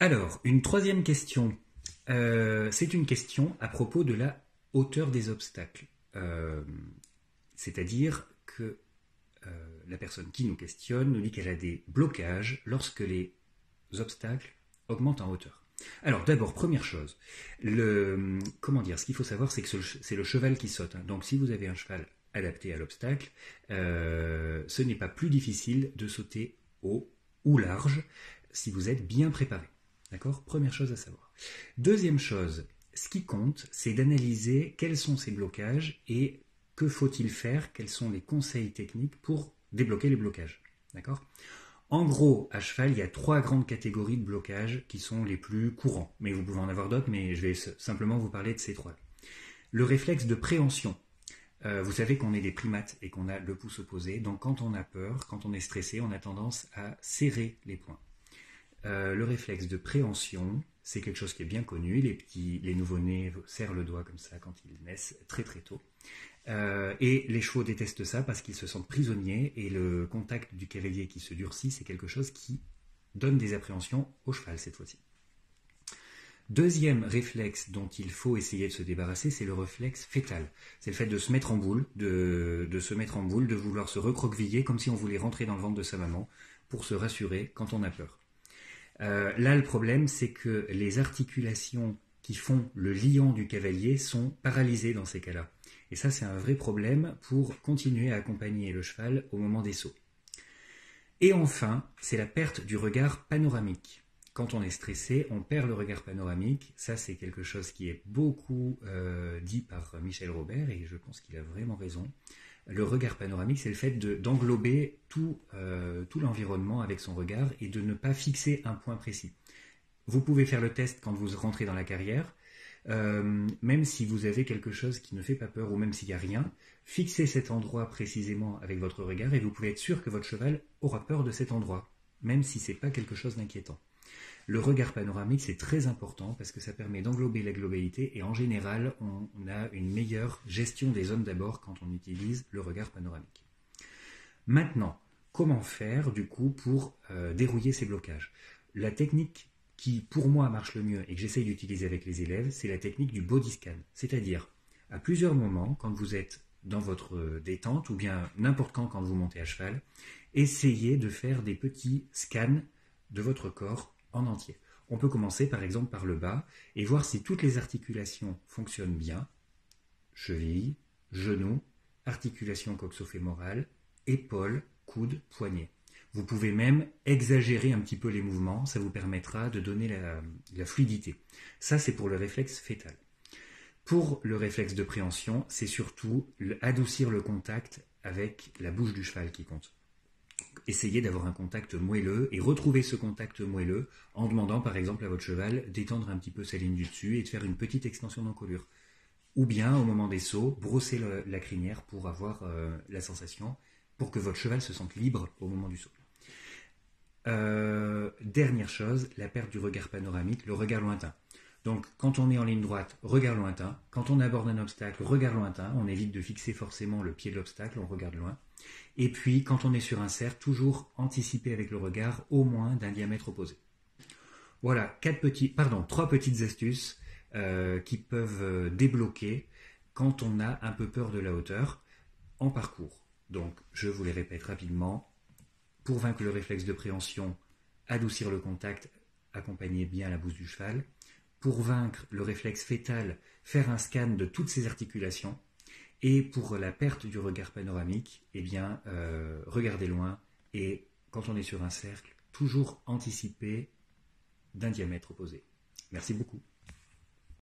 Alors, une troisième question. C'est une question à propos de la hauteur des obstacles. C'est-à-dire que la personne qui nous questionne nous dit qu'elle a des blocages lorsque les obstacles augmentent en hauteur. Alors d'abord, première chose, ce qu'il faut savoir, c'est que c'est le cheval qui saute. Donc si vous avez un cheval adapté à l'obstacle, ce n'est pas plus difficile de sauter haut ou large si vous êtes bien préparé. D'accord ? Première chose à savoir. Deuxième chose, ce qui compte, c'est d'analyser quels sont ces blocages et que faut-il faire, quels sont les conseils techniques pour débloquer les blocages. D'accord ? En gros, à cheval, il y a 3 grandes catégories de blocages qui sont les plus courants. Mais vous pouvez en avoir d'autres, mais je vais simplement vous parler de ces 3. Le réflexe de préhension. Vous savez qu'on est des primates et qu'on a le pouce opposé. Donc quand on a peur, quand on est stressé, on a tendance à serrer les poings. Le réflexe de préhension, c'est quelque chose qui est bien connu. Les nouveau-nés serrent le doigt comme ça quand ils naissent très très tôt. Et les chevaux détestent ça parce qu'ils se sentent prisonniers et le contact du cavalier qui se durcit, c'est quelque chose qui donne des appréhensions au cheval cette fois-ci. Deuxième réflexe dont il faut essayer de se débarrasser, c'est le réflexe fœtal. C'est le fait de se mettre en boule, de vouloir se recroqueviller comme si on voulait rentrer dans le ventre de sa maman pour se rassurer quand on a peur. Là, le problème, c'est que les articulations qui font le liant du cavalier sont paralysées dans ces cas-là. Et ça, c'est un vrai problème pour continuer à accompagner le cheval au moment des sauts. Et enfin, c'est la perte du regard panoramique. Quand on est stressé, on perd le regard panoramique. Ça, c'est quelque chose qui est beaucoup dit par Michel Robert, et je pense qu'il a vraiment raison. Le regard panoramique, c'est le fait d'englober tout l'environnement avec son regard et de ne pas fixer un point précis. Vous pouvez faire le test quand vous rentrez dans la carrière, même si vous avez quelque chose qui ne fait pas peur ou même s'il n'y a rien, fixez cet endroit précisément avec votre regard et vous pouvez être sûr que votre cheval aura peur de cet endroit, même si ce n'est pas quelque chose d'inquiétant. Le regard panoramique, c'est très important parce que ça permet d'englober la globalité et en général, on a une meilleure gestion des zones d'abord quand on utilise le regard panoramique. Maintenant, comment faire du coup pour dérouiller ces blocages ? La technique qui pour moi marche le mieux et que j'essaye d'utiliser avec les élèves, c'est la technique du body scan. C'est-à-dire, à plusieurs moments, quand vous êtes dans votre détente ou bien n'importe quand vous montez à cheval, essayez de faire des petits scans de votre corps en entier. On peut commencer par exemple par le bas et voir si toutes les articulations fonctionnent bien. Cheville, genou, articulation coxo-fémorale, épaules, coude, poignet. Vous pouvez même exagérer un petit peu les mouvements, ça vous permettra de donner la fluidité. Ça, c'est pour le réflexe fœtal. Pour le réflexe de préhension, c'est surtout adoucir le contact avec la bouche du cheval qui compte. Essayez d'avoir un contact moelleux et retrouver ce contact moelleux en demandant par exemple à votre cheval d'étendre un petit peu sa ligne du dessus et de faire une petite extension d'encolure. Ou bien au moment des sauts, brosser la crinière pour avoir la sensation, pour que votre cheval se sente libre au moment du saut. Dernière chose, la perte du regard panoramique, le regard lointain. Donc quand on est en ligne droite, regard lointain. Quand on aborde un obstacle, regard lointain. On évite de fixer forcément le pied de l'obstacle, on regarde loin. Et puis quand on est sur un cercle, toujours anticiper avec le regard au moins d'un diamètre opposé. Voilà, 3 petites astuces qui peuvent débloquer quand on a un peu peur de la hauteur en parcours. Donc je vous les répète rapidement. Pour vaincre le réflexe de préhension, adoucir le contact, accompagner bien la bouche du cheval. Pour vaincre le réflexe fœtal, faire un scan de toutes ses articulations. Et pour la perte du regard panoramique, regardez loin et quand on est sur un cercle, toujours anticiper d'un diamètre opposé. Merci beaucoup.